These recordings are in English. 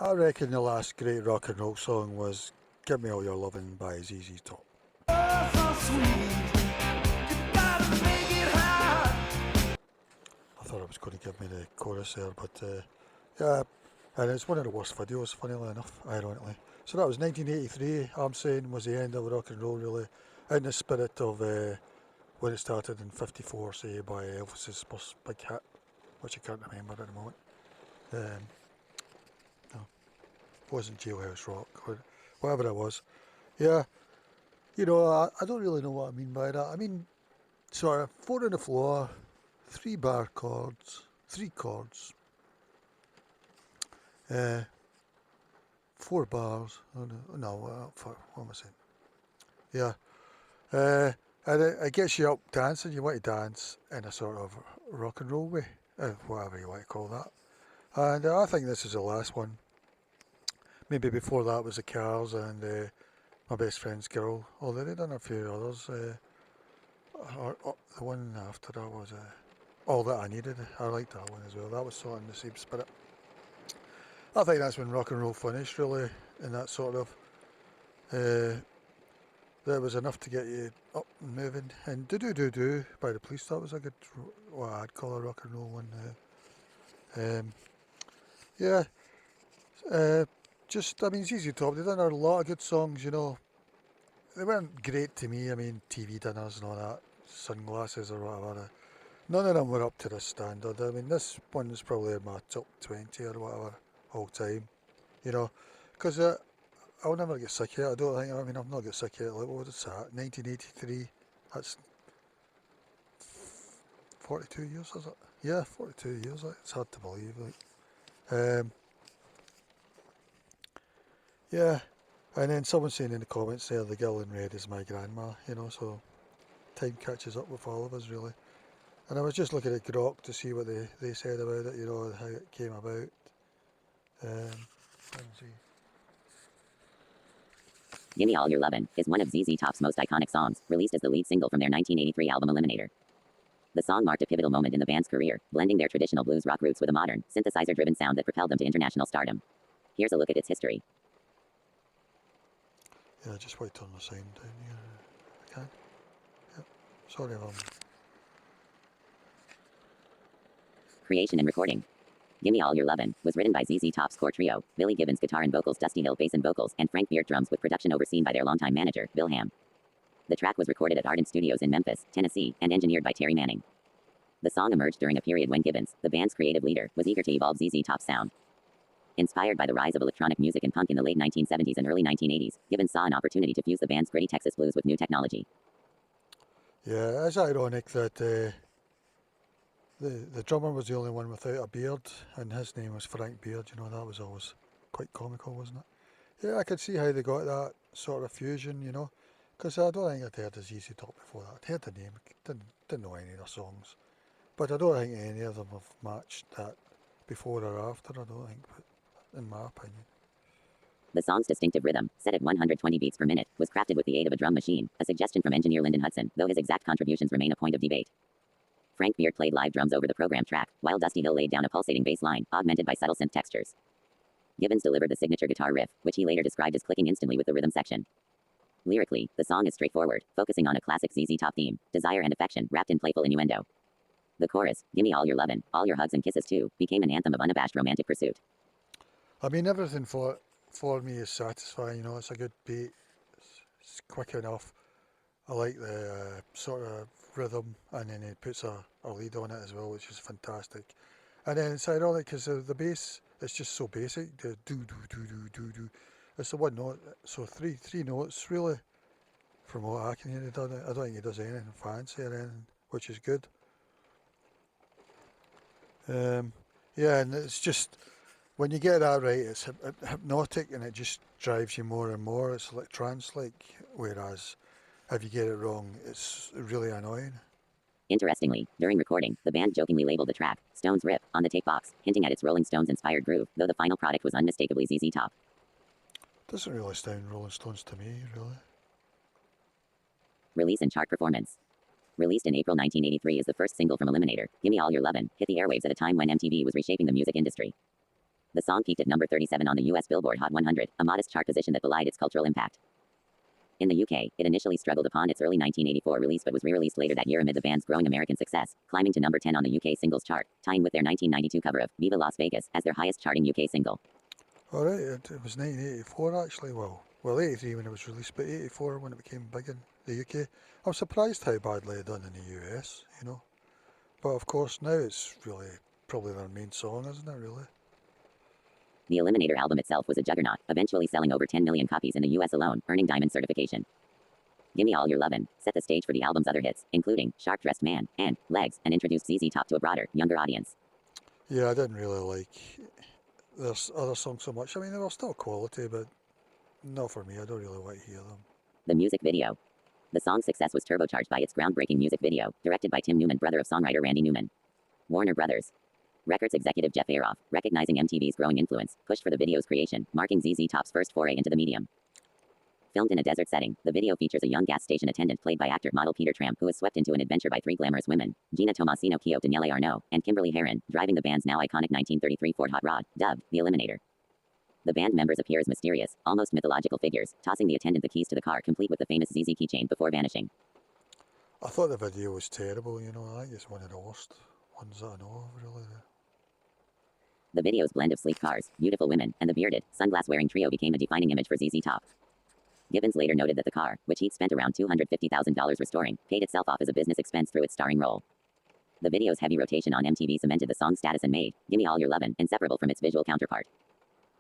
I reckon the last great rock and roll song was Gimme All Your Lovin' by ZZTop. I thought I was going to give me the chorus there, but yeah, and it's one of the worst videos, funnily enough, ironically. So that was 1983, I'm saying, was the end of rock and roll, really, in the spirit of when it started in 54, say, by Elvis's first big hit, which I can't remember at the moment. Um, no, it wasn't Jailhouse Rock, or whatever it was. Yeah, I don't really know what I mean by that. I mean, sort of four on the floor, three bar chords, three chords, uh, four bars. Oh, no, what am I saying? Yeah, and it gets you up dancing. You want to dance in a sort of rock and roll way, whatever you want to call that. And I think this is the last one. Maybe before that was the Cars and My Best Friend's Girl. Although they done a few others. The one after that was All That I Needed. I liked that one as well. That was sort of in the same spirit. I think that's when rock and roll finished, really, in that sort of. Uh, there was enough to get you up and moving. And Do Do Do Do by the Police, that was a good, what I'd call a rock and roll one. Um, yeah, uh, I mean, ZZ Top, they've done a lot of good songs, They weren't great to me, I mean, TV dinners and all that, sunglasses or whatever. None of them were up to the standard. I mean, this one's probably in my top 20 or whatever, all time, you know, because I'll never get sick of it. I don't think, I mean, I've not got sick of it. Like, what was that? 1983? That's 42 years, is it? Yeah, 42 years. Like, it's hard to believe. Like, um, yeah. And then someone saying in the comments there, the girl in red is my grandma, so time catches up with all of us, really. And I was just looking at Grok to see what they said about it, how it came about. Let me see. Gimme All Your Lovin' is one of ZZ Top's most iconic songs, released as the lead single from their 1983 album Eliminator. The song marked a pivotal moment in the band's career, blending their traditional blues rock roots with a modern, synthesizer-driven sound that propelled them to international stardom. Here's a look at its history. Yeah, just wait till the sound down here. I can. Yep. Sorry, Creation and recording. Gimme All Your Lovin' was written by ZZ Top's core trio, Billy Gibbons guitar and vocals, Dusty Hill bass and vocals, and Frank Beard drums, with production overseen by their longtime manager, Bill Ham. The track was recorded at Ardent Studios in Memphis, Tennessee, and engineered by Terry Manning. The song emerged during a period when Gibbons, the band's creative leader, was eager to evolve ZZ Top's sound. Inspired by the rise of electronic music and punk in the late 1970s and early 1980s, Gibbons saw an opportunity to fuse the band's gritty Texas blues with new technology. Yeah, it's ironic that the drummer was the only one without a beard, and his name was Frank Beard. That was always quite comical, wasn't it? Yeah, I could see how they got that sort of fusion, because I don't think I'd heard of ZZ Top before that. I'd heard the name, didn't know any of their songs, but I don't think any of them have matched that before or after. I don't think, but in my opinion. The song's distinctive rhythm, set at 120 beats per minute, was crafted with the aid of a drum machine, a suggestion from engineer Lyndon Hudson, though his exact contributions remain a point of debate. Frank Beard played live drums over the program track, while Dusty Hill laid down a pulsating bass line, augmented by subtle synth textures. Gibbons delivered the signature guitar riff, which he later described as clicking instantly with the rhythm section. Lyrically, the song is straightforward, focusing on a classic ZZ Top theme, desire and affection, wrapped in playful innuendo. The chorus, "Gimme all your lovin', all your hugs and kisses too," became an anthem of unabashed romantic pursuit. I mean, everything for me is satisfying. It's a good beat. It's quick enough. I like the sort of rhythm, and then he puts a lead on it as well, which is fantastic. And then it's ironic because the bass, it's just so basic. The do do do do do do. It's the one note, so three notes really. From what I can hear, I don't think he does anything fancy or anything, which is good. Yeah, and it's just when you get that right, it's hypnotic, and it just drives you more and more. It's like trance-like, whereas if you get it wrong, it's really annoying. Interestingly, during recording, the band jokingly labeled the track Stones Rip on the tape box, hinting at its Rolling Stones-inspired groove, though the final product was unmistakably ZZ Top. Doesn't really sound Rolling Stones to me, really. Release and chart performance. Released in April 1983 as the first single from Eliminator, "Gimme All Your Lovin'" hit the airwaves at a time when MTV was reshaping the music industry. The song peaked at number 37 on the US Billboard Hot 100, a modest chart position that belied its cultural impact. In the UK, it initially struggled upon its early 1984 release but was re-released later that year amid the band's growing American success, climbing to number 10 on the UK singles chart, tying with their 1992 cover of Viva Las Vegas as their highest charting UK single. Alright, it was 1984 actually, well 83 when it was released, but 84 when it became big in the UK. I'm surprised how badly it done in the US, you know. But of course now it's really probably their main song, isn't it really? The Eliminator album itself was a juggernaut, eventually selling over 10 million copies in the US alone, earning diamond certification. Gimme All Your Lovin' set the stage for the album's other hits, including Sharp Dressed Man and Legs, and introduced ZZTop to a broader, younger audience. Yeah, I didn't really like their other songs so much. I mean, they were still quality, but not for me. I don't really want to hear them. The music video. The song's success was turbocharged by its groundbreaking music video, directed by Tim Newman, brother of songwriter Randy Newman. Warner Brothers. Records executive Jeff Aroff, recognizing MTV's growing influence, pushed for the video's creation, marking ZZTop's first foray into the medium. Filmed in a desert setting, the video features a young gas station attendant played by actor-model Peter Tram, who is swept into an adventure by three glamorous women, Gina Tomasino, Kyo, Daniele Arnaud, and Kimberly Herron, driving the band's now iconic 1933 Ford Hot Rod, dubbed the Eliminator. The band members appear as mysterious, almost mythological figures, tossing the attendant the keys to the car, complete with the famous ZZ keychain before vanishing. I thought the video was terrible, you know. I think it's one of the worst ones that I know of, really. The video's blend of sleek cars, beautiful women, and the bearded, sunglass-wearing trio became a defining image for ZZTop. Gibbons later noted that the car, which he'd spent around $250,000 restoring, paid itself off as a business expense through its starring role. The video's heavy rotation on MTV cemented the song's status and made Gimme All Your Lovin' inseparable from its visual counterpart.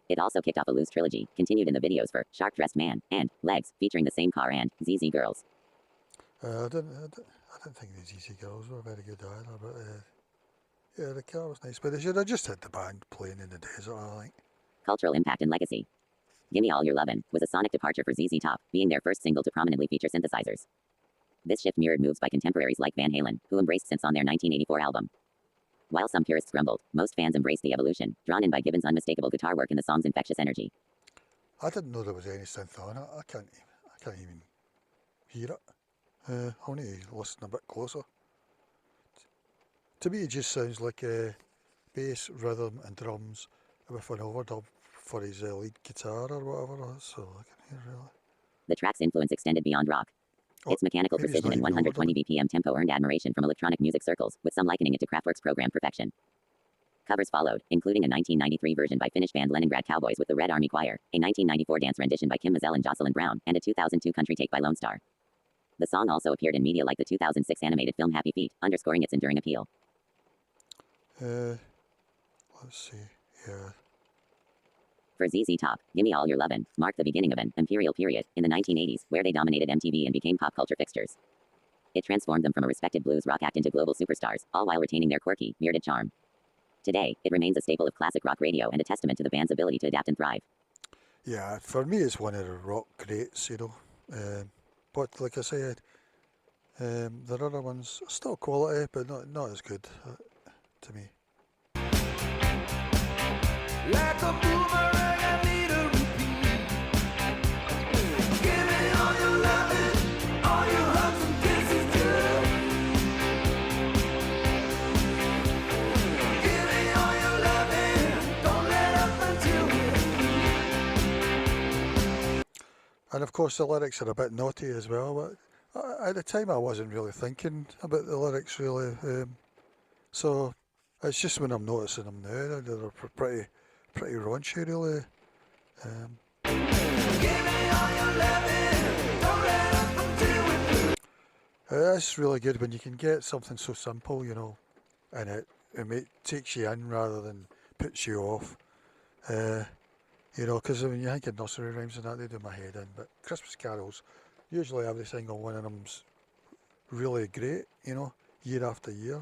It also kicked off a loose trilogy, continued in the videos for Sharp Dressed Man and Legs, featuring the same car and ZZ Girls. I didn't think the ZZ Girls were very good either, but yeah, the car was nice. But they should have just had the band playing in the desert, I think. Cultural impact and legacy. Gimme All Your Lovin' was a sonic departure for ZZTop, being their first single to prominently feature synthesizers. This shift mirrored moves by contemporaries like Van Halen, who embraced synths on their 1984 album. While some purists grumbled, most fans embraced the evolution, drawn in by Gibbons' unmistakable guitar work and the song's infectious energy. I didn't know there was any synth on it. I can't even hear it. I need to listen a bit closer. To me, it just sounds like bass, rhythm, and drums with an overdub for his lead guitar or whatever. That's all I can hear, really. The track's influence extended beyond rock. Its mechanical precision and 120 BPM tempo earned admiration from electronic music circles, with some likening it to Kraftwerk's programmed perfection. Covers followed, including a 1993 version by Finnish band Leningrad Cowboys with the Red Army Choir, a 1994 dance rendition by Kim Mazel and Jocelyn Brown, and a 2002 country take by Lone Star. The song also appeared in media like the 2006 animated film Happy Feet, underscoring its enduring appeal. Let's see, yeah. For ZZTop, Gimme All Your Lovin' marked the beginning of an imperial period in the 1980s, where they dominated MTV and became pop culture fixtures. It transformed them from a respected blues rock act into global superstars, all while retaining their quirky, bearded charm. Today, it remains a staple of classic rock radio and a testament to the band's ability to adapt and thrive. Yeah, for me, it's one of the rock greats, you know. But like I said, there are other ones still quality, but not as good to me. Like a boomerang, I need a repeat. Give me all your loving, all your hugs and kisses too. Give me all your loving, don't let up until we. And of course, the lyrics are a bit naughty as well. But at the time, I wasn't really thinking about the lyrics really. So it's just when I'm noticing them now, they're pretty raunchy, really. It's really good when you can get something so simple, you know, and it takes you in rather than puts you off. You know, because when you think of nursery rhymes and that, they do my head in. But Christmas carols, usually every single one of them's really great, you know, year after year.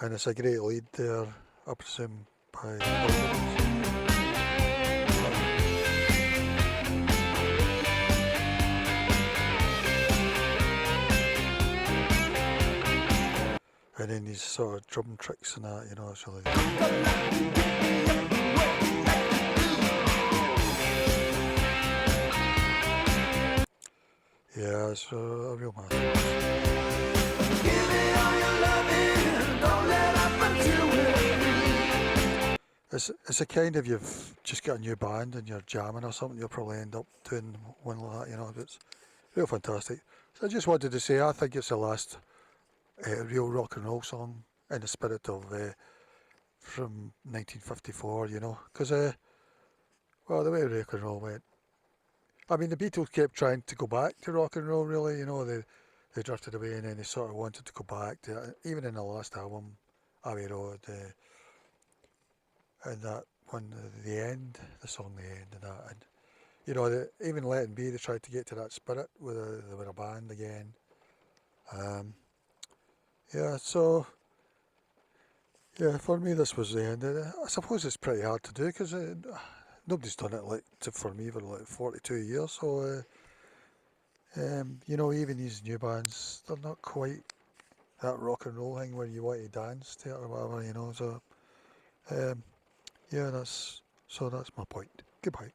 And it's a great lead there, I presume, by and then these sort of drum tricks and that, you know, it's really good. Yeah, it's a real master. Give me all your loving, don't let up until we're free. It's a kind of you've just got a new band and you're jamming or something, you'll probably end up doing one like that, you know. But it's real fantastic. So I just wanted to say, I think it's the last real rock and roll song in the spirit of from 1954, you know, because well, the way rock and roll went. I mean, the Beatles kept trying to go back to rock and roll, really, you know. They drifted away and then they sort of wanted to go back to it. Even in the last album, Abbey Road, and that one, the end, the song, the end, and that, and you know, even Letting Be, they tried to get to that spirit with a band again. Um, yeah, so yeah, for me, this was the end. I suppose it's pretty hard to do because nobody's done it for me for like 42 years. So you know, even these new bands, they're not quite that rock and roll thing where you want to dance to it or whatever, you know. So yeah, that's my point. Goodbye.